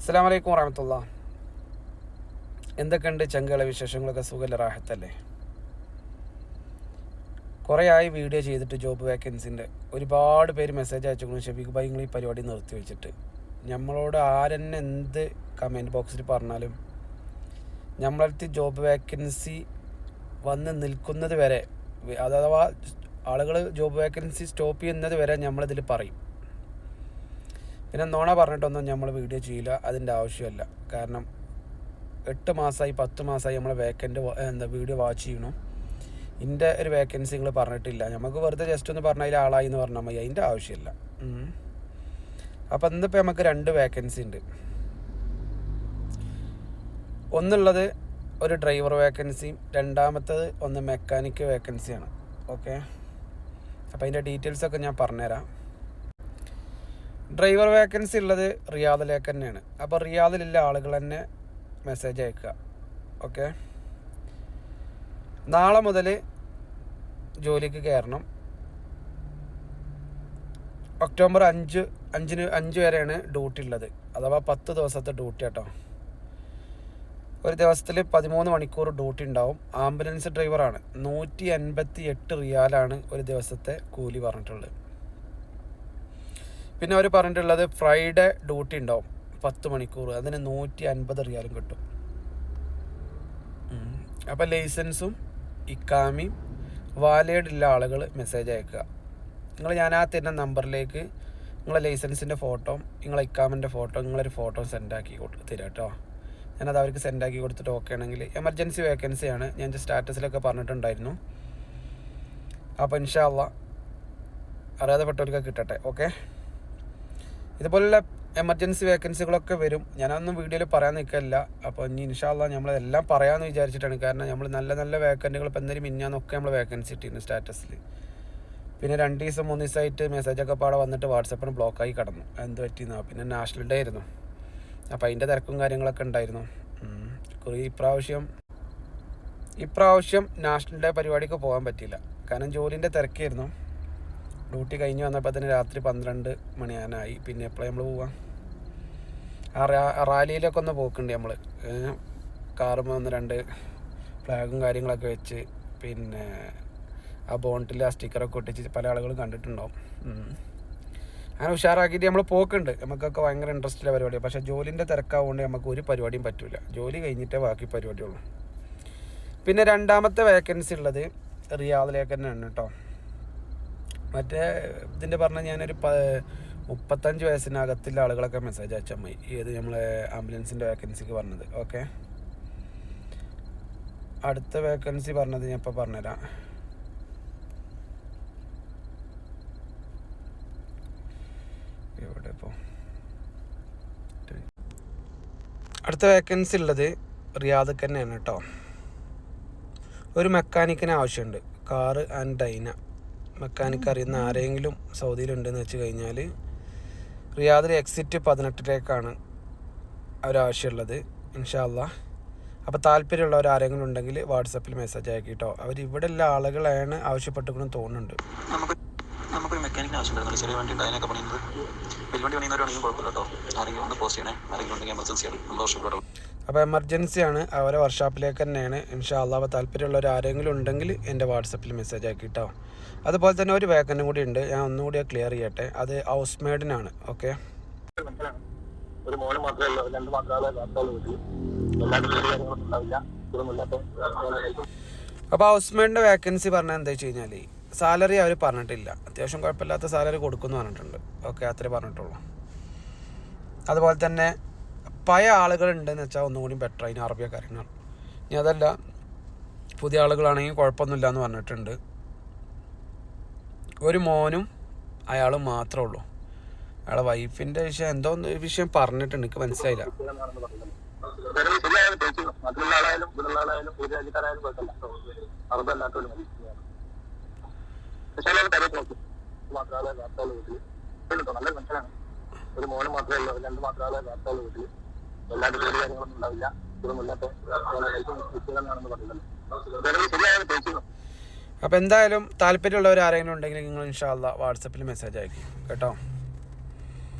അസ്സലാമു അലൈക്കും വറഹ്മത്തുള്ളാഹി. എന്തൊക്കെയുണ്ട് ചങ്കുകളെ വിശേഷങ്ങളൊക്കെ? സുഖല്ല, റാഹത്തല്ലേ? കുറേ ആയി വീഡിയോ ചെയ്തിട്ട് ജോബ് വേക്കൻസിൻ്റെ ഒരുപാട് പേര് മെസ്സേജ് അയച്ചു. ഷെഫീഖ് ഭായി നിങ്ങൾ ഈ പരിപാടി നിർത്തി വെച്ചിട്ട്, നമ്മളോട് ആരെന്നെ എന്ത് കമൻറ്റ് ബോക്സിൽ പറഞ്ഞാലും നമ്മളടുത്ത് ജോബ് വേക്കൻസി വന്ന് നിൽക്കുന്നത് വരെ, അഥവാ ആളുകൾ ജോബ് വേക്കൻസി സ്റ്റോപ്പ് ചെയ്യുന്നത് വരെ നമ്മളിതിൽ പറയും. പിന്നെ നോണ പറഞ്ഞിട്ടൊന്നും നമ്മൾ വീഡിയോ ചെയ്യില്ല, അതിൻ്റെ ആവശ്യമല്ല. കാരണം 8 മാസമായി 10 മാസമായി നമ്മളെ വീഡിയോ വാച്ച് ചെയ്യണം. ഇതിൻ്റെ ഒരു വേക്കൻസി നിങ്ങൾ പറഞ്ഞിട്ടില്ല, നമുക്ക് വെറുതെ ജസ്റ്റ് ഒന്ന് പറഞ്ഞാൽ ആളായി എന്ന് പറഞ്ഞാൽ മതി, അതിൻ്റെ ആവശ്യമില്ല. അപ്പോൾ ഇന്നിപ്പോൾ നമുക്ക് 2 വേക്കൻസി ഉണ്ട്. ഒന്നുള്ളത് ഒരു ഡ്രൈവർ വേക്കൻസിയും രണ്ടാമത്തത് ഒന്ന് മെക്കാനിക്ക് വേക്കൻസിയാണ്. ഓക്കെ, അപ്പോൾ അതിൻ്റെ ഡീറ്റെയിൽസൊക്കെ ഞാൻ പറഞ്ഞുതരാം. ഡ്രൈവർ വേക്കൻസി ഉള്ളത് റിയാദിലേക്ക് തന്നെയാണ്. അപ്പോൾ റിയാദിലുള്ള ആളുകൾ തന്നെ മെസ്സേജ് അയക്കുക. ഓക്കെ, നാളെ മുതൽ ജോലിക്ക് കയറണം. ഒക്ടോബർ 5 വരെയാണ് ഡ്യൂട്ടി ഉള്ളത്, അഥവാ 10 ദിവസത്തെ ഡ്യൂട്ടി കേട്ടോ. ഒരു ദിവസത്തിൽ 13 മണിക്കൂർ ഡ്യൂട്ടി ഉണ്ടാവും. ആംബുലൻസ് ഡ്രൈവറാണ്. 158 റിയാലാണ് ഒരു ദിവസത്തെ കൂലി പറഞ്ഞിട്ടുള്ളത്. പിന്നെ അവർ പറഞ്ഞിട്ടുള്ളത് ഫ്രൈഡേ ഡ്യൂട്ടി ഉണ്ടാവും 10 മണിക്കൂർ, അതിന് 150 റിയാലും കിട്ടും. അപ്പോൾ ലൈസൻസും ഇക്കാമയും വാലിഡുള്ള ആളുകൾ മെസ്സേജ് അയക്കുക. ഞാൻ ആ തരുന്ന നമ്പറിലേക്ക് നിങ്ങളെ ലൈസൻസിൻ്റെ ഫോട്ടോ, നിങ്ങളെ ഇക്കാമിൻ്റെ ഫോട്ടോ, നിങ്ങളൊരു ഫോട്ടോ സെൻഡാക്കി തരാം കേട്ടോ. ഞാനത് അവർക്ക് സെൻഡാക്കി കൊടുത്തിട്ട് ഓക്കെ ആണെങ്കിൽ, എമർജൻസി വേക്കൻസിയാണ്, ഞാൻ സ്റ്റാറ്റസിലൊക്കെ പറഞ്ഞിട്ടുണ്ടായിരുന്നു. അപ്പോൾ ഇൻഷാ അല്ലാഹ് അറിയാതെപ്പെട്ടവർക്ക് കിട്ടട്ടെ. ഓക്കെ, ഇതുപോലുള്ള എമർജൻസി വേക്കൻസികളൊക്കെ വരും. ഞാനൊന്നും വീഡിയോയിൽ പറയാൻ നിൽക്കില്ല. അപ്പോൾ ഇനി ഇൻഷാ അല്ലാഹ് നമ്മളെല്ലാം പറയാമെന്ന് വിചാരിച്ചിട്ടാണ്. കാരണം നമ്മൾ നല്ല നല്ല വേക്കൻറ്റുകൾ ഇപ്പം എന്തെങ്കിലും മിന്നാന്നൊക്കെ നമ്മൾ വേക്കൻസി ഇട്ടിരുന്നു സ്റ്റാറ്റസിൽ. പിന്നെ 2 ദിവസം 3 ദിവസമായിട്ട് മെസ്സേജൊക്കെ പാടെ വന്നിട്ട് വാട്സപ്പിന് ബ്ലോക്കായി കിടന്നു. എന്ത് പറ്റിയെന്നോ. പിന്നെ നാഷണൽ ഡേ ആയിരുന്നു, അപ്പോൾ അതിൻ്റെ തിരക്കും കാര്യങ്ങളൊക്കെ ഉണ്ടായിരുന്നു. ഇപ്രാവശ്യം നാഷണൽ ഡേ പരിപാടിക്ക് പോകാൻ പറ്റിയില്ല, കാരണം ജോലിൻ്റെ തിരക്കായിരുന്നു. ഡ്യൂട്ടി കഴിഞ്ഞ് വന്നപ്പോൾ തന്നെ രാത്രി 12 മണിയാനായി. പിന്നെ എപ്പോഴാണ് നമ്മൾ പോവാം? റാലിയിലൊക്കെ ഒന്ന് പോക്കുണ്ട് നമ്മൾ. കാറുമ്പോൾ 2 ഫ്ലാഗും കാര്യങ്ങളൊക്കെ വെച്ച്, പിന്നെ ആ ബോണ്ടിൽ ആ സ്റ്റിക്കറൊക്കെ ഒട്ടിച്ച് പല ആളുകളും കണ്ടിട്ടുണ്ടാവും. അങ്ങനെ ഉഷാറാക്കിയിട്ട് നമ്മൾ പോക്കുണ്ട്. നമുക്കൊക്കെ ഭയങ്കര ഇൻട്രസ്റ്റുള്ള പരിപാടിയാണ്. പക്ഷേ ജോലിൻ്റെ തിരക്കാവുകൊണ്ട് നമുക്ക് ഒരു പരിപാടിയും പറ്റില്ല. ജോലി കഴിഞ്ഞിട്ടേ ബാക്കി പരിപാടിയുള്ളൂ. പിന്നെ രണ്ടാമത്തെ വേക്കൻസി ഉള്ളത് റിയാദിലേക്ക് തന്നെയാണ് കേട്ടോ. മറ്റേ ഇതിൻ്റെ പറഞ്ഞാൽ ഞാനൊരു 35 വയസ്സിനകത്തുള്ള ആളുകളൊക്കെ മെസ്സേജ് അയച്ചാൽ മതി. ഏത് നമ്മളെ ആംബുലൻസിൻ്റെ വേക്കൻസിക്ക് പറഞ്ഞത്. ഓക്കെ, അടുത്ത വേക്കൻസി പറഞ്ഞത് ഞാൻ ഇപ്പോൾ പറഞ്ഞുതരാം. എവിടെ ഇപ്പോൾ അടുത്ത വേക്കൻസി ഉള്ളത് റിയാദിക്ക് തന്നെയാണ് കേട്ടോ. ഒരു മെക്കാനിക്കിന് ആവശ്യമുണ്ട്, കാറ് ആൻഡ് ഡൈന. മെക്കാനിക്ക് അറിയുന്ന ആരെങ്കിലും സൗദിയിലുണ്ടെന്ന് വെച്ച് കഴിഞ്ഞാൽ റിയാദിൽ എക്സിറ്റ് 18 അവരാവശ്യമുള്ളത് ഇൻഷാ അല്ലാഹ്. അപ്പോൾ താല്പര്യമുള്ളവർ ആരെങ്കിലും ഉണ്ടെങ്കിൽ വാട്സപ്പിൽ മെസ്സേജ് അയക്കി കേട്ടോ. അവർ ഇവിടെ ഉള്ള ആളുകളാണ് ആവശ്യപ്പെട്ടിരിക്കണം തോന്നുന്നുണ്ട്. നമുക്കൊരു മെക്കാനിക്കിന് ആവശ്യമുണ്ടായിരുന്നു. ചെറിയ വണ്ടി ഡൈനൊക്കെ പണിയുന്നത്, വലിയ വണ്ടി പണിയുന്നവരാണെങ്കിൽ കുഴപ്പമില്ല കേട്ടോ. ആരെങ്കിലും ഒന്ന് പോസ്റ്റ് ചെയ്യണേ, ആരെങ്കിലും ഉണ്ടെങ്കിൽ എമർജൻസിയാണ്, നമ്മൾ വർഷോപ്പിലോട്ടോ. അപ്പോൾ എമർജൻസിയാണ്, അവരെ വർക്ക്ഷോപ്പിലേക്ക് തന്നെയാണ് ഇൻഷാ അല്ലാഹ്. അപ്പോൾ താല്പര്യമുള്ളവർ ആരെങ്കിലും ഉണ്ടെങ്കിൽ എൻ്റെ വാട്സപ്പിൽ മെസ്സേജ് ആക്കി കേട്ടോ. അതുപോലെ തന്നെ ഒരു വേക്കൻറ്റും കൂടി ഉണ്ട്, ഞാൻ ഒന്നുകൂടി ക്ലിയർ ചെയ്യട്ടെ. അത് ഹൗസ് മെയ്ഡിനാണ്. ഓക്കെ, അപ്പോൾ ഹൗസ് മെയ്ഡിൻ്റെ വേക്കൻസി പറഞ്ഞാൽ എന്താ വെച്ച് കഴിഞ്ഞാൽ, സാലറി അവർ പറഞ്ഞിട്ടില്ല. അത്യാവശ്യം കുഴപ്പമില്ലാത്ത സാലറി കൊടുക്കുമെന്ന് പറഞ്ഞിട്ടുണ്ട്. ഓക്കെ, അത്രേ പറഞ്ഞിട്ടുള്ളൂ. അതുപോലെ തന്നെ പഴയ ആളുകളുണ്ടെന്ന് വെച്ചാൽ ഒന്നും കൂടി ബെറ്റർ, അതിന് അറബിയ കാര്യങ്ങൾ. ഇനി അതല്ല, പുതിയ ആളുകളാണെങ്കിൽ കുഴപ്പമൊന്നുമില്ല എന്ന് പറഞ്ഞിട്ടുണ്ട്. ഒരു മോനും അയാളും മാത്രമേ ഉള്ളൂ. അയാളെ വൈഫിൻ്റെ വിഷയം എന്തോ വിഷയം പറഞ്ഞിട്ടുണ്ട്, എനിക്ക് മനസ്സിലായില്ല. ഒരു മോന് മാത്രമേ ഉള്ളൂ, 2 മാത്രമേ വാർത്തകൾ വീട്ടിൽ. എല്ലാവരും ജോലി കാര്യങ്ങളൊന്നും ഉണ്ടാവില്ല, ഇതൊന്നുമില്ലാത്ത പറയുന്നത്. അപ്പോൾ എന്തായാലും താല്പര്യമുള്ളവർ ആരെങ്കിലും ഉണ്ടെങ്കിൽ നിങ്ങൾ ഇൻഷാ അല്ലാഹ് വാട്സപ്പിൽ മെസ്സേജ് അയക്കും കേട്ടോ.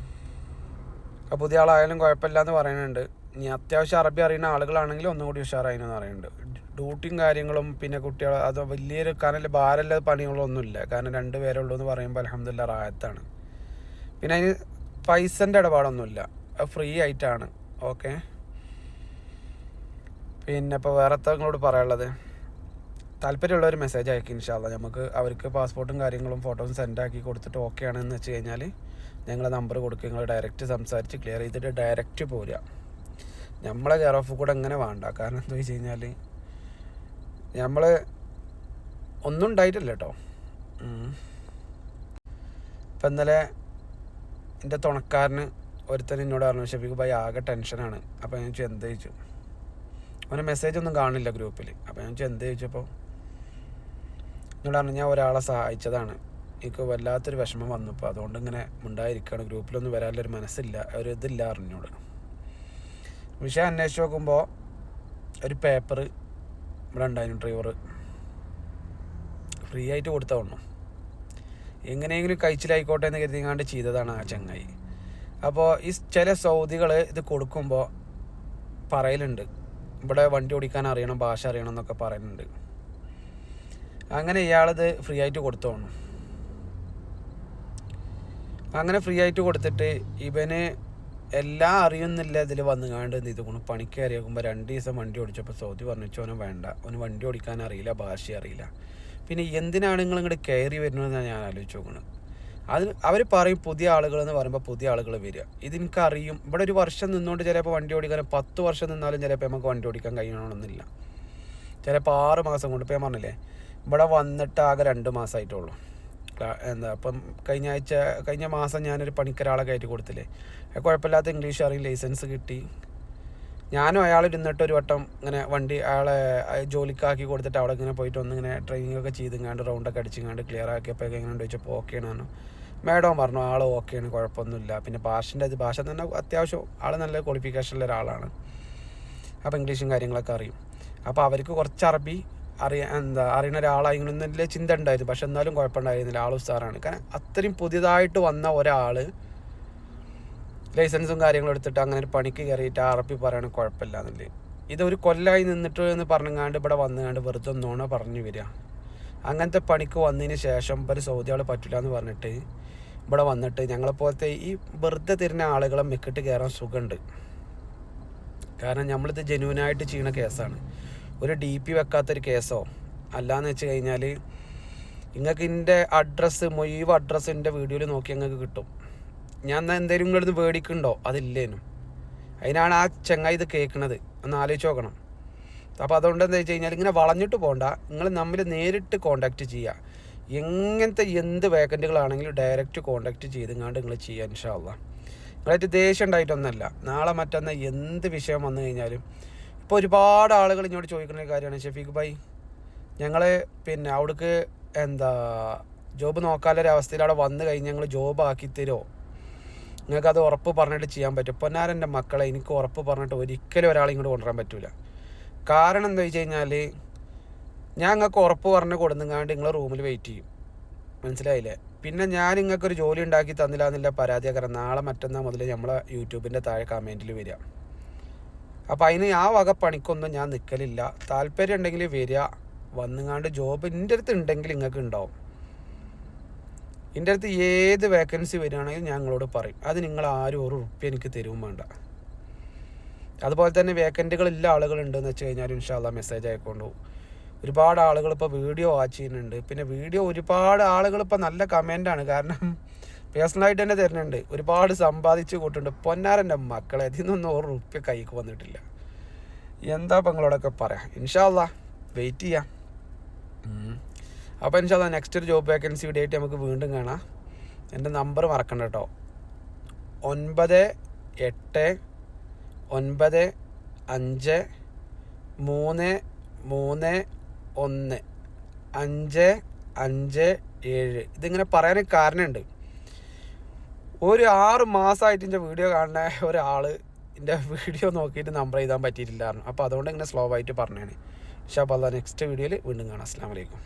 അപ്പോൾ പുതിയ ആളായാലും കുഴപ്പമില്ല എന്ന് പറയുന്നുണ്ട്. ഇനി അത്യാവശ്യം അറബി അറിയുന്ന ആളുകളാണെങ്കിൽ ഒന്നും കൂടി ഉഷാറായിന്ന് പറയുന്നുണ്ട്. ഡ്യൂട്ടിയും കാര്യങ്ങളും പിന്നെ കുട്ടികൾ അത് വലിയൊരു കാരണം ഭാരമില്ലാത്ത പണികളൊന്നുമില്ല. കാരണം 2 പേരേ ഉള്ളൂ എന്ന് പറയുമ്പോൾ അൽഹംദുലില്ലാ റാഹത്താണ്. പിന്നെ അതിന് പൈസൻ്റെ ഇടപാടൊന്നുമില്ല, അത് ഫ്രീ ആയിട്ടാണ്. ഓക്കെ, പിന്നെ ഇപ്പോൾ വേറെ നിങ്ങളോട് പറയാനുള്ളത്, താല്പര്യമുള്ളൊരു മെസ്സേജ് അയക്കും ഇൻഷാ അല്ലാ. നമുക്ക് അവർക്ക് പാസ്പോർട്ടും കാര്യങ്ങളും ഫോട്ടോസും സെൻഡ് ആക്കി കൊടുത്തിട്ട് ഓക്കെ ആണെന്ന് വെച്ച് കഴിഞ്ഞാൽ ഞങ്ങളെ നമ്പർ കൊടുക്കുക. നിങ്ങൾ ഡയറക്റ്റ് സംസാരിച്ച് ക്ലിയർ ചെയ്തിട്ട് ഡയറക്റ്റ് പോരുക. നമ്മളെ കെയർ ഓഫ് കൂടെ അങ്ങനെ വേണ്ട. കാരണം എന്താ വെച്ച് കഴിഞ്ഞാൽ നമ്മൾ ഒന്നും ഉണ്ടായിട്ടില്ല കേട്ടോ. ഇപ്പം ഇന്നലെ എൻ്റെ തുണക്കാരന് ഒരുത്തൻ എന്നോട് പറഞ്ഞു, ഷഫീഖ് ഭായി ആകെ ടെൻഷനാണ്. അപ്പോൾ ഞാൻ ചോദിച്ചു എന്ത് ചോദിച്ചു, അവന് മെസ്സേജ് ഒന്നും കാണില്ല ഗ്രൂപ്പിൽ. അപ്പോൾ ഞാൻ ചോദിച്ചു എന്ത് ചോദിച്ചപ്പോൾ എന്നോട് പറഞ്ഞു, ഞാൻ ഒരാളെ സഹായിച്ചതാണ്, എനിക്ക് വല്ലാത്തൊരു വിഷമം വന്നപ്പോൾ അതുകൊണ്ട് ഇങ്ങനെ ഉണ്ടായിരിക്കുകയാണ്, ഗ്രൂപ്പിലൊന്നും വരാനുള്ളൊരു മനസ്സില്ല, ഒരു ഇതില്ല അറിഞ്ഞോട്. വിഷയം അന്വേഷിച്ച് നോക്കുമ്പോൾ ഒരു പേപ്പർ ഇവിടെ ഉണ്ടായിരുന്നു, ഡ്രൈവർ ഫ്രീ ആയിട്ട് കൊടുത്ത വന്നു. എങ്ങനെയെങ്കിലും കഴിച്ചിലായിക്കോട്ടെ എന്ന് കരുതിങ്ങാണ്ട് ചെയ്തതാണ് ആ ചങ്ങായി. അപ്പോൾ ഈ ചില സൗദികൾ ഇത് കൊടുക്കുമ്പോൾ പറയലുണ്ട്, ഇവിടെ വണ്ടി ഓടിക്കാൻ അറിയണം, ഭാഷ അറിയണം എന്നൊക്കെ പറയുന്നുണ്ട്. അങ്ങനെ ഇയാളിത് ഫ്രീ ആയിട്ട് കൊടുത്തു വന്നു. അങ്ങനെ ഫ്രീ ആയിട്ട് കൊടുത്തിട്ട് ഇവന് എല്ലാം അറിയുന്നില്ല. ഇതിൽ വന്നുകാണ്ട് എന്ത് ചെയ്തു, പണിക്ക് കയറിയാകുമ്പോൾ 2 ദിവസം വണ്ടി ഓടിച്ചപ്പോൾ സൗദി പറഞ്ഞു അവന് വേണ്ട, അവന് വണ്ടി ഓടിക്കാൻ അറിയില്ല, ഭാഷ അറിയില്ല. പിന്നെ എന്തിനാണ് നിങ്ങൾ ഇങ്ങോട്ട് കയറി വരുന്നതെന്നാണ് ഞാൻ ആലോചിച്ച് നോക്കുന്നത്. അത് അവർ പറയും പുതിയ ആളുകൾ എന്ന് പറയുമ്പോൾ പുതിയ ആളുകൾ വരിക. ഇതെനിക്കറിയും. ഇവിടെ ഒരു വർഷം നിന്നുകൊണ്ട് ചിലപ്പോൾ വണ്ടി ഓടിക്കാൻ 10 വർഷം നിന്നാലും ചിലപ്പോൾ നമുക്ക് വണ്ടി ഓടിക്കാൻ കഴിയണമെന്നില്ല. ചിലപ്പോൾ 6 മാസം കൊണ്ട്. ഇപ്പോൾ ഞാൻ പറഞ്ഞില്ലേ, ഇവിടെ വന്നിട്ട് ആകെ 2 മാസമായിട്ടുള്ളൂ. അപ്പം കഴിഞ്ഞ മാസം ഞാനൊരു പണിക്കൊരാളെ കയറ്റി കൊടുത്തില്ലേ, കുഴപ്പമില്ലാത്ത ഇംഗ്ലീഷ് അറിയും, ലൈസൻസ് കിട്ടി. ഞാനും അയാൾ ഇരുന്നിട്ട് ഒരു വട്ടം ഇങ്ങനെ വണ്ടി അയാളെ ജോലിക്കാക്കി കൊടുത്തിട്ട് അവിടെ ഇങ്ങനെ പോയിട്ട് ഒന്നിങ്ങനെ ട്രെയിനിങ് ഒക്കെ ചെയ്തിങ്ങാണ്ട് റൗണ്ടൊക്കെ അടിച്ചിങ്ങാണ്ട് ക്ലിയർ ആക്കിയപ്പോൾ എങ്ങനെ ചോദിച്ചപ്പോൾ ഓക്കെയാണ്. മാഡം പറഞ്ഞു ആൾ ഓക്കെയാണ്, കുഴപ്പമൊന്നുമില്ല. പിന്നെ ഭാഷ തന്നെ അത്യാവശ്യം ആൾ നല്ല ക്വാളിഫിക്കേഷനുള്ള ഒരാളാണ്. അപ്പോൾ ഇംഗ്ലീഷും കാര്യങ്ങളൊക്കെ അറിയും. അപ്പോൾ അവർക്ക് കുറച്ച് അറബി അറിയുന്ന ഒരാളായിരുന്നില്ല ചിന്ത ഉണ്ടായിരുന്നു. പക്ഷെ എന്നാലും കുഴപ്പമുണ്ടായിരുന്നില്ല, ആൾ ഉസാറാണ്. കാരണം അത്രയും പുതിയതായിട്ട് വന്ന ഒരാൾ ലൈസൻസും കാര്യങ്ങളും എടുത്തിട്ട് അങ്ങനെ ഒരു പണിക്ക് കയറിയിട്ട് അറബി പറയണത് കുഴപ്പമില്ല എന്നല്ലേ. ഇതൊരു കൊല്ലമായി നിന്നിട്ട് എന്ന് പറഞ്ഞങ്ങാണ്ട് ഇവിടെ വന്നുകാണ്ട് വെറുതെ നോണ പറഞ്ഞു വരിക. അങ്ങനത്തെ പണിക്ക് വന്നതിന് ശേഷം ഒരു സൗദി ആൾ പറ്റില്ല എന്ന് പറഞ്ഞിട്ട് ഇവിടെ വന്നിട്ട് ഞങ്ങളെപ്പോലത്തെ ഈ വെറുതെ തരുന്ന ആളുകളെ മെക്കിട്ട് കയറാൻ സുഖമുണ്ട്. കാരണം നമ്മളിത് ജെന്യൂനായിട്ട് ചെയ്യുന്ന കേസാണ്. ഒരു DP വെക്കാത്തൊരു കേസോ അല്ലാന്ന് വെച്ച് കഴിഞ്ഞാൽ നിങ്ങൾക്ക് എൻ്റെ അഡ്രസ്സ് മുഴുവൻ അഡ്രസ്സ് എൻ്റെ വീഡിയോയിൽ നോക്കി നിങ്ങൾക്ക് കിട്ടും. ഞാൻ എന്നാൽ എന്തെങ്കിലും നിങ്ങളിത് മേടിക്കുന്നുണ്ടോ, അതില്ലേനും. അതിനാണ് ആ ചങ്ങായി ഇത് കേൾക്കുന്നത്, ഒന്ന് ആലോചിച്ച് നോക്കണം. അപ്പോൾ അതുകൊണ്ട് എന്താ വെച്ച് കഴിഞ്ഞാൽ ഇങ്ങനെ വളഞ്ഞിട്ട് പോകണ്ട, നിങ്ങൾ നമ്മൾ നേരിട്ട് കോൺടാക്റ്റ് ചെയ്യുക. എങ്ങനത്തെ എന്ത് വേക്കൻറ്റുകളാണെങ്കിലും ഡയറക്റ്റ് കോൺടാക്റ്റ് ചെയ്തെങ്ങാണ്ട് നിങ്ങൾ ചെയ്യുക ഇൻഷാ അല്ലാഹ്. നിങ്ങളായിട്ട് ദേഷ്യം ഉണ്ടായിട്ടൊന്നല്ല, നാളെ മറ്റന്ന എന്ത് വിഷയം വന്നു കഴിഞ്ഞാലും. ഇപ്പോൾ ഒരുപാട് ആളുകൾ ഇങ്ങോട്ട് ചോദിക്കുന്ന ഒരു കാര്യമാണ്, ഷഫീഖ് ഭായി ഞങ്ങൾ പിന്നെ അവിടേക്ക് ജോബ് നോക്കാനൊരവസ്ഥയിൽ അവിടെ വന്നു കഴിഞ്ഞാൽ ഞങ്ങൾ ജോബ് ആക്കി തരുമോ, നിങ്ങൾക്കത് ഉറപ്പ് പറഞ്ഞിട്ട് ചെയ്യാൻ പറ്റും. പൊന്നാരൻ്റെ മക്കളെ എനിക്ക് ഉറപ്പ് പറഞ്ഞിട്ട് ഒരിക്കലും ഒരാളെ ഇങ്ങോട്ട് കൊണ്ടുവരാൻ പറ്റില്ല. കാരണം എന്താ വെച്ച് കഴിഞ്ഞാൽ ഞാൻ നിങ്ങൾക്ക് ഉറപ്പ് പറഞ്ഞ് കൊടുങ്ങാണ്ട് നിങ്ങളെ റൂമിൽ വെയിറ്റ് ചെയ്യും, മനസ്സിലായില്ലേ. പിന്നെ ഞാൻ നിങ്ങൾക്കൊരു ജോലി ഉണ്ടാക്കി തന്നില്ല എന്നുള്ള പരാതിയാക്കണം നാളെ മറ്റന്നാൾ മുതൽ നമ്മളെ യൂട്യൂബിൻ്റെ താഴെ കമൻറ്റിൽ വരിക. അപ്പോൾ അതിന് ആ വക പണിക്കൊന്നും ഞാൻ നിൽക്കലില്ല. താല്പര്യം ഉണ്ടെങ്കിൽ വരിക, വന്നുങ്ങാണ്ട് ജോബ് എൻ്റെ അടുത്ത് ഉണ്ടെങ്കിൽ നിങ്ങൾക്ക് ഉണ്ടാവും. എൻ്റെ അടുത്ത് ഏത് വേക്കൻസി വരികയാണെങ്കിലും ഞാൻ നിങ്ങളോട് പറയും. അത് നിങ്ങൾ ആരും ₹1 എനിക്ക് തരുവും വേണ്ട. അതുപോലെ തന്നെ വേക്കൻറ്റുകളുള്ള ആളുകളുണ്ടെന്ന് വെച്ച് കഴിഞ്ഞാൽ ഇൻഷാ അല്ലാഹ് മെസ്സേജ് ആയിക്കൊണ്ടു. ഒരുപാട് ആളുകൾ ഇപ്പോൾ വീഡിയോ വാച്ച് ചെയ്യുന്നുണ്ട്. പിന്നെ വീഡിയോ ഒരുപാട് ആളുകൾ ഇപ്പോൾ നല്ല കമൻ്റാണ്. കാരണം പേഴ്സണലായിട്ട് തന്നെ തരുന്നുണ്ട്, ഒരുപാട് സമ്പാദിച്ച് കൂട്ടുന്നുണ്ട്. പൊന്നാരൻ്റെ മക്കളെ ഇതിനൊന്നും ₹1 കൈക്ക് വന്നിട്ടില്ല. എന്താ ഇപ്പം നിങ്ങളോടൊക്കെ പറയാം. ഇൻഷാ അല്ലാഹ് വെയിറ്റ് ചെയ്യാം. അപ്പോൾ ഇൻഷാ അല്ലാഹ് നെക്സ്റ്റ് ഒരു ജോബ് വേക്കൻസി വീഡിയോ ആയിട്ട് നമുക്ക് വീണ്ടും കാണാം. എൻ്റെ നമ്പർ മറക്കണ്ട കേട്ടോ, 9895315557. ഇതിങ്ങനെ പറയാനൊരു കാരണമുണ്ട്. ഒരു 6 മാസമായിട്ട് എൻ്റെ വീഡിയോ കാണുന്ന ഒരാൾ എൻ്റെ വീഡിയോ നോക്കിയിട്ട് നമ്പർ എഴുതാൻ പറ്റിയിട്ടില്ലായിരുന്നു. അപ്പോൾ അതുകൊണ്ട് ഇങ്ങനെ സ്ലോ ആയിട്ട് പറഞ്ഞതാണ്. ഇൻഷാ അല്ലാഹ് നെക്സ്റ്റ് വീഡിയോയിൽ വീണ്ടും കാണാം. അസ്സലാമു അലൈക്കും.